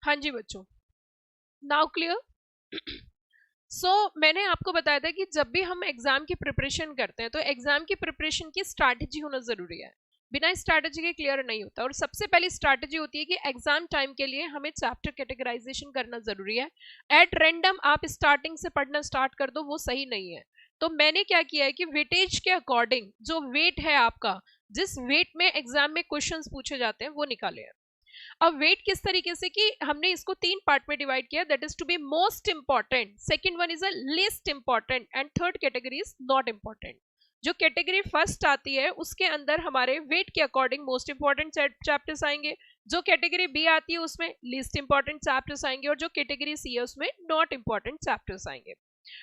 हाँ जी बच्चों, now clear. मैंने आपको बताया था कि जब भी हम एग्जाम की प्रिपरेशन करते हैं तो एग्जाम की प्रिपरेशन की स्ट्रैटेजी होना जरूरी है। बिना स्ट्रैटेजी के क्लियर नहीं होता। और सबसे पहली स्ट्रैटेजी होती है कि एग्जाम टाइम के लिए हमें चैप्टर कैटेगराइजेशन करना जरूरी है। एट रैंडम आप स्टार्टिंग से पढ़ना स्टार्ट कर दो, वो सही नहीं है। तो मैंने क्या किया है कि वेटेज के अकॉर्डिंग जो वेट है आपका, जिस वेट में एग्जाम में क्वेश्चंस पूछे जाते हैं वो निकाले हैं। अब वेट किस तरीके से कि हमने इसको 3 पार्ट में डिवाइड किया, that is to be most important, second one is a least important and third category is not important. जो कैटेगरी फर्स्ट आती है उसके अंदर हमारे वेट के अकॉर्डिंग मोस्ट इंपॉर्टेंट चैप्टर्स आएंगे, जो कैटेगरी बी आती है उसमें लीस्ट इंपॉर्टेंट चैप्टर्स आएंगे, और जो कैटेगरी सी है उसमें नॉट इंपॉर्टेंट चैप्टर्स आएंगे।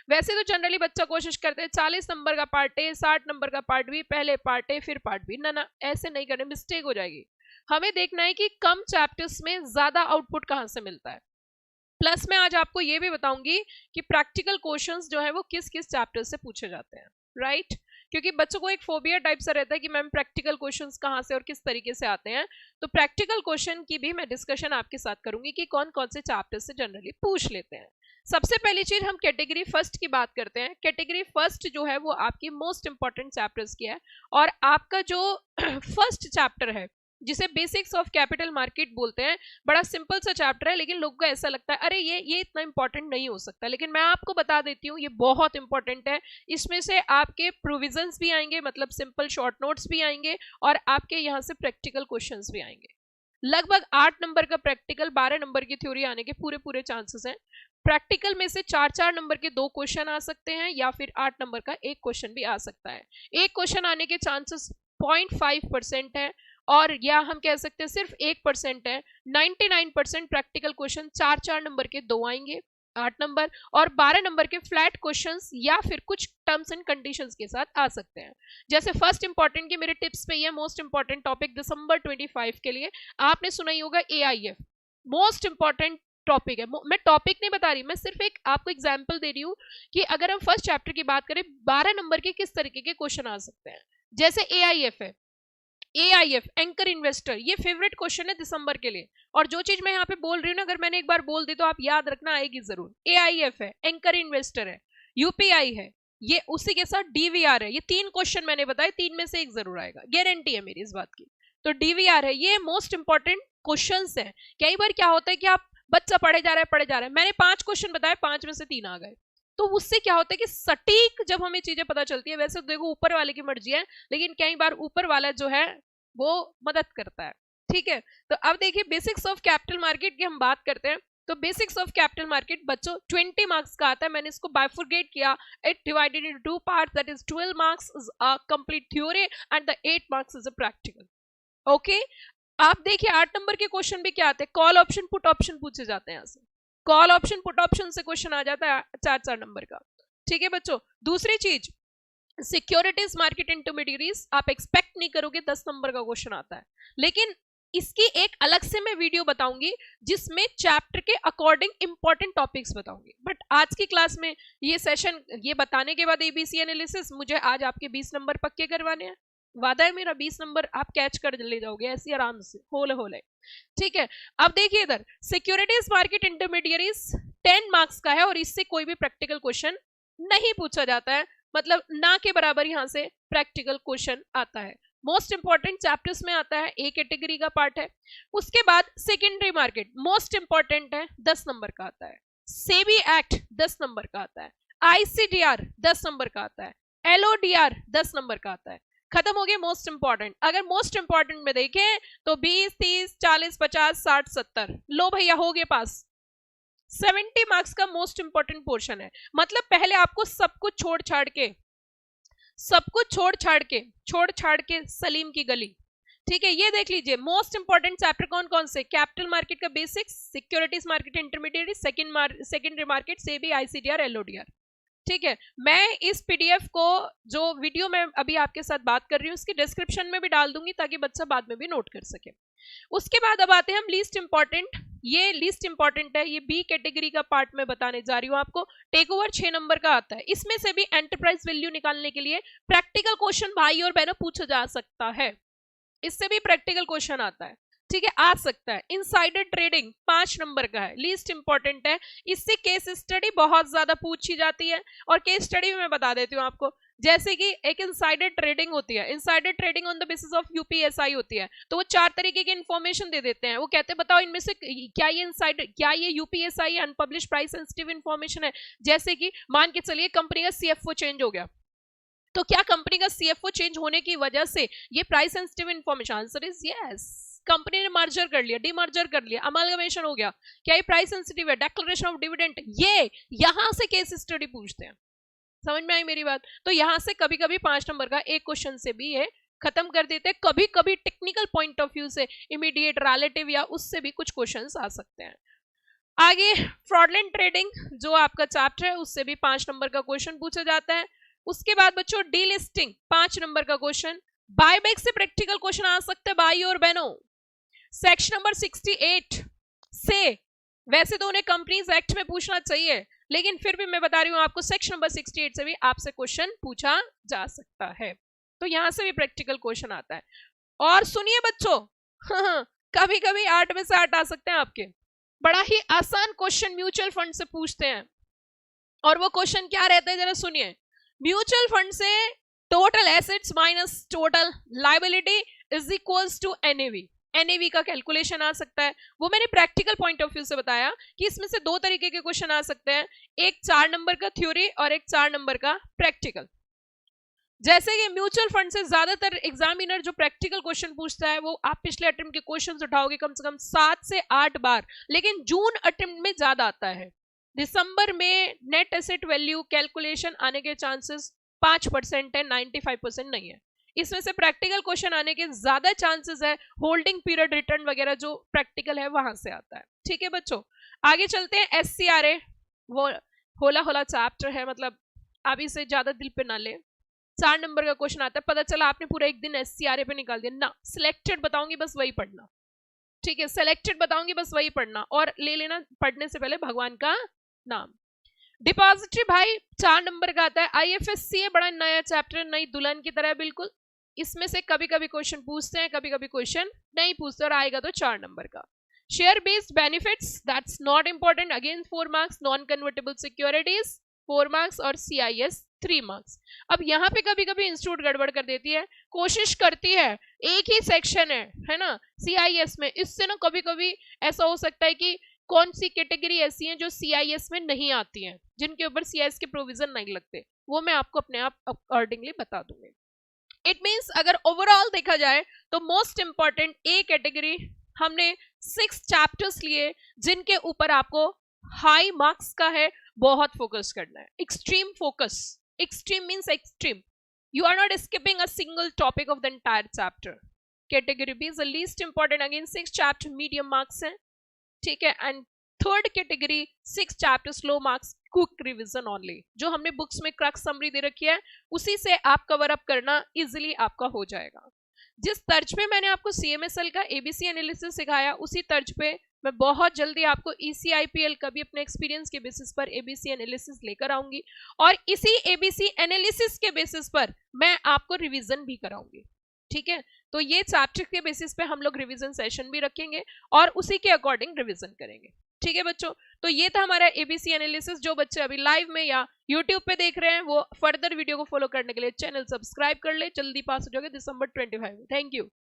वैसे तो जनरली बच्चा कोशिश करते हैं 40 नंबर का पार्ट ए, 60 नंबर का पार्ट बी, पहले पार्ट ए फिर पार्ट बी। ना, ऐसे नहीं करने, मिस्टेक हो जाएगी। हमें देखना है कि कम चैप्टर्स में ज्यादा आउटपुट कहां से मिलता है। प्लस मैं आज आपको ये भी बताऊंगी कि प्रैक्टिकल क्वेश्चंस जो है वो किस किस चैप्टर से पूछे जाते हैं, राइट। क्योंकि बच्चों को एक फोबिया टाइप सा रहता है कि मैम प्रैक्टिकल क्वेश्चंस कहाँ से और किस तरीके से आते हैं। तो प्रैक्टिकल क्वेश्चन की भी मैं डिस्कशन आपके साथ करूंगी कि कौन कौन से चैप्टर से जनरली पूछ लेते हैं। सबसे पहली चीज हम कैटेगरी फर्स्ट की बात करते हैं। कैटेगरी फर्स्ट जो है वो आपकी मोस्ट इंपॉर्टेंट चैप्टर्स की है, और आपका जो फर्स्ट चैप्टर है जिसे बेसिक्स ऑफ कैपिटल मार्केट बोलते हैं, बड़ा सिंपल सा चैप्टर है, लेकिन लोगों को ऐसा लगता है अरे ये इतना इंपॉर्टेंट नहीं हो सकता, लेकिन मैं आपको बता देती हूँ ये बहुत इंपॉर्टेंट है। इसमें से आपके प्रोविजंस भी आएंगे, मतलब सिंपल शॉर्ट नोट्स भी आएंगे, और आपके यहाँ से प्रैक्टिकल क्वेश्चंस भी आएंगे। लगभग 8 नंबर का प्रैक्टिकल, 12 नंबर की थ्योरी आने के पूरे चांसेस हैं। प्रैक्टिकल में से 4 नंबर के 2 क्वेश्चन आ सकते हैं, या फिर 8 नंबर का 1 क्वेश्चन भी आ सकता है। एक क्वेश्चन आने के चांसेस 0.5% है, और या हम कह सकते हैं सिर्फ 1% है। 99% प्रैक्टिकल क्वेश्चन 4 नंबर के 2 आएंगे, 8 नंबर, और 12 नंबर के फ्लैट क्वेश्चंस या फिर कुछ टर्म्स एंड कंडीशंस के साथ आ सकते हैं। जैसे फर्स्ट इंपॉर्टेंट की मेरे टिप्स पे ये मोस्ट इंपॉर्टेंट टॉपिक दिसंबर 25 के लिए आपने सुना ही होगा AIF, मोस्ट इंपॉर्टेंट टॉपिक है। मैं टॉपिक नहीं बता रही, मैं सिर्फ एक आपको एग्जांपल दे रही हूँ कि अगर हम फर्स्ट चैप्टर की बात करें 12 नंबर के किस तरीके के क्वेश्चन आ सकते हैं। जैसे AIF है, AIF एंकर इन्वेस्टर, ये फेवरेट क्वेश्चन है दिसंबर के लिए। और जो चीज मैं यहाँ पे बोल रही हूँ ना, अगर मैंने एक बार बोल दी तो आप याद रखना, आएगी जरूर। AIF है, एंकर इन्वेस्टर है, UPI है, ये उसी के साथ DVR है। ये 3 क्वेश्चन मैंने बताए, 3 में से एक जरूर आएगा, गारंटी है मेरी इस बात की। तो DVR है, ये मोस्ट इंपॉर्टेंट क्वेश्चन है। कई बार क्या होता है कि आप बच्चा पढ़े जा रहा है, मैंने 5 क्वेश्चन बताए, 5 में से 3 आ गए। तो उससे क्या होता है कि सटीक जब हमें चीजें पता चलती है, वैसे तो देखो ऊपर वाले की मर्जी है, लेकिन कई बार ऊपर वाला जो है वो मदद करता है, ठीक है। तो अब देखिए बेसिक्स ऑफ कैपिटल मार्केट की हम बात करते हैं। तो बेसिक्स ऑफ कैपिटल मार्केट बच्चों 20 मार्क्स का आता है। मैंने इसको बाइफरगेट किया, it divided into 2 parts, that is 12 marks is a complete theory and the 8 marks is a practical. Okay, आप देखिए 8 नंबर के क्वेश्चन भी क्या आते हैं, कॉल ऑप्शन पुट ऑप्शन पूछे जाते हैं। यहाँ से कॉल ऑप्शन पुट ऑप्शन से क्वेश्चन आ जाता है 4 नंबर का, ठीक है बच्चों। दूसरी चीज सिक्योरिटीज मार्केट इंटरमीडिएरीज, आप एक्सपेक्ट नहीं करोगे 10 नंबर का क्वेश्चन आता है, लेकिन इसकी एक अलग से मैं वीडियो बताऊंगी जिसमें चैप्टर के अकॉर्डिंग इंपॉर्टेंट टॉपिक्स बताऊंगी। बट आज की क्लास में ये सेशन, ये बताने के बाद ABC एनालिसिस, मुझे आज आपके 20 नंबर पक्के करवाने हैं। वादा है मेरा, 20 नंबर आप कैच कर ले जाओगे ऐसी आराम से, होले, ठीक है। अब देखिए इधर सिक्योरिटीज मार्केट इंटरमीडिएरीज 10 मार्क्स का है, और इससे कोई भी प्रैक्टिकल क्वेश्चन नहीं पूछा जाता है, मतलब ना के बराबर यहां से प्रैक्टिकल क्वेश्चन आता है। मोस्ट इंपॉर्टेंट चैप्टर्स में आता है, A कैटेगरी का पार्ट है। उसके बाद सेकेंडरी मार्केट मोस्ट इंपॉर्टेंट है, 10 नंबर का आता है। सेबी एक्ट 10 नंबर का आता है। ICDR 10 नंबर का आता है। LODR 10 नंबर का आता है। खत्म हो गए मोस्ट इंपॉर्टेंट। अगर मोस्ट इंपॉर्टेंट में देखें तो 20, 30, 40, 50, 60, 70, लो भैया हो गए पास। 70 मार्क्स का मोस्ट इंपॉर्टेंट पोर्शन है। मतलब पहले आपको सब कुछ छोड़ छाड़ के सलीम की गली, ठीक है। ये देख लीजिए मोस्ट इंपॉर्टेंट चैप्टर कौन कौन से, कैपिटल मार्केट का basics, securities market intermediate, secondary market, SEBI, ICDR, LODR, ठीक है। मैं इस PDF को, जो वीडियो मैं अभी आपके साथ बात कर रही हूँ, उसकी डिस्क्रिप्शन में भी डाल दूंगी ताकि बच्चा बाद में भी नोट कर सके। उसके बाद अब आते हैं हम लीस्ट इंपॉर्टेंट। ये लीस्ट इंपॉर्टेंट है, ये B कैटेगरी का पार्ट में बताने जा रही हूँ आपको। टेक ओवर 6 नंबर का आता है। इसमें से भी एंटरप्राइज वैल्यू निकालने के लिए प्रैक्टिकल क्वेश्चन भाई और बहनों पूछा जा सकता है, इससे भी प्रैक्टिकल क्वेश्चन आता है। ठीक है, आ सकता है। इनसाइडर ट्रेडिंग 5 नंबर का है, लीस्ट इंपॉर्टेंट है। इससे केस स्टडी बहुत ज्यादा पूछी जाती है, और केस स्टडी में मैं बता देती हूँ आपको। जैसे कि एक इनसाइडर ट्रेडिंग होती है, insider trading on the basis of UPSI होती है। तो वो 4 तरीके की इन्फॉर्मेशन दे देते हैं। वो कहते हैं बताओ इनमें से क्या ये इनसाइडर, क्या ये UPSI unpublish price sensitive information है। जैसे कि मान के चलिए कंपनी का सीएफओ चेंज हो गया, तो क्या कंपनी का सीएफओ चेंज होने की वजह से ये price sensitive information? Answer is yes. Company ने मर्जर कर लिया, डीमर्जर कर लिया, अमालगमेशन हो गया, क्या ये प्राइस सेंसिटिव है? डिक्लेरेशन ऑफ डिविडेंड, ये यहां से केस स्टडी पूछते हैं। समझ में आई मेरी बात? तो यहां से कभी कभी 5 नंबर का एक क्वेश्चन से भी ये खत्म कर देते हैं। कभी कभी टेक्निकल पॉइंट ऑफ व्यू से इमीडिएट, रिलेटिव या उससे भी कुछ क्वेश्चंस आ सकते हैं। आगे फ्रॉडलेंट ट्रेडिंग जो आपका चैप्टर है, उससे भी 5 नंबर का क्वेश्चन पूछा जाता है। उसके बाद बच्चों डीलिस्टिंग 5 नंबर का क्वेश्चन। बायबैक से प्रैक्टिकल क्वेश्चन आ सकते हैं भाई और बहनों। सेक्शन नंबर 68 से, वैसे तो उन्हें कंपनीज एक्ट में पूछना चाहिए, लेकिन फिर भी मैं बता रही हूं आपको सेक्शन नंबर 68 से भी आपसे क्वेश्चन पूछा जा सकता है। तो यहां से भी प्रैक्टिकल क्वेश्चन आता है। और सुनिए बच्चों, कभी कभी 8 में से 8 आ सकते हैं आपके। बड़ा ही आसान क्वेश्चन म्यूचुअल फंड से पूछते हैं, और वो क्वेश्चन क्या रहता है जरा सुनिए। म्यूचुअल फंड से total assets minus total liability is equals to NAV. NAV का कैलकुलेशन आ सकता है। वो मैंने प्रैक्टिकल पॉइंट ऑफ व्यू से बताया कि इसमें से 2 तरीके के क्वेश्चन आ सकते हैं, एक 4 नंबर का थ्योरी और एक 4 नंबर का प्रैक्टिकल। जैसे कि म्यूचुअल फंड से ज्यादातर एग्जामिनर जो प्रैक्टिकल क्वेश्चन पूछता है, वो आप पिछले अटेम्प्ट के क्वेश्चंस उठाओगे कम से कम 7 से 8 बार, लेकिन जून अटेम्प्ट में ज्यादा आता है। दिसंबर में नेट एसेट वैल्यू कैलकुलेशन आने के चांसेस 5% है, 95% नहीं है। इसमें से प्रैक्टिकल क्वेश्चन आने के ज्यादा चांसेस है, होल्डिंग पीरियड रिटर्न वगैरह जो प्रैक्टिकल है वहां से आता है। ठीक है बच्चों, आगे चलते हैं। एससीआरए वो होला होला चैप्टर है, मतलब आप इसे ज्यादा दिल पे ना ले। 4 नंबर का क्वेश्चन आता है, पता चला आपने पूरा एक दिन एससीआरए पे निकाल दिया ना। सिलेक्टेड बताऊंगी बस वही पढ़ना, ठीक है, सिलेक्टेड बताऊंगी बस वही पढ़ना, और ले लेना पढ़ने से पहले भगवान का नाम। डिपॉजिटरी भाई 4 नंबर का आता है। आईएफएससी है, बड़ा नया चैप्टर, नई दुल्हन की तरह बिल्कुल। इसमें से कभी कभी क्वेश्चन पूछते हैं, कभी कभी क्वेश्चन नहीं पूछते, और आएगा तो 4 नंबर का। Share based benefits that's not important, again 4 marks. Non convertible securities 4 marks, और सीआईएस 3 मार्क्स। अब यहाँ पे कभी कभी इंस्टीट्यूट गड़बड़ कर देती है, कोशिश करती है, एक ही सेक्शन है ना सीआईएस में, इससे ना कभी कभी ऐसा हो सकता है कि कौन सी कैटेगरी ऐसी है जो सीआईएस में नहीं आती हैं, जिनके ऊपर सीआईएस के प्रोविजन नहीं लगते, वो मैं आपको अपने आप अकॉर्डिंगली बता दूंगी। इट मींस अगर ओवरऑल देखा जाए तो मोस्ट इंपॉर्टेंट ए कैटेगरी हमने 6 चैप्टर्स लिए, जिनके ऊपर आपको हाई मार्क्स का है, बहुत फोकस करना है, extreme focus. Extreme means extreme, you are not skipping a single topic of the entire chapter. Category B is the least important, again 6 chapter medium marks है, ठीक है। And third category 6 chapter slow marks, quick revision only, जो हमने books में crux summary दे रखी है उसी से आप कवर अप करना इजीली आपका हो जाएगा। जिस तर्ज पे मैंने आपको सीएमएसएल का एबीसी एनालिसिस सिखाया, उसी तर्ज पे मैं बहुत जल्दी आपको ईसीआईपीएल का भी अपने एक्सपीरियंस के बेसिस पर एबीसी एनालिसिस लेकर आऊंगी, और इसी एबीसी एनालिसिस के बेसिस पर मैं आपको रिवीजन भी कराऊंगी। ठीक है, तो ये चैप्टर के बेसिस पे हम लोग रिवीजन सेशन भी रखेंगे और उसी के अकॉर्डिंग रिवीजन करेंगे। ठीक है बच्चों, तो ये था हमारा एबीसी एनालिसिस। जो बच्चे अभी लाइव में या यूट्यूब पे देख रहे हैं, वो फर्दर वीडियो को फॉलो करने के लिए चैनल सब्सक्राइब कर ले, जल्दी पास हो जाओगे दिसंबर 25। Thank you.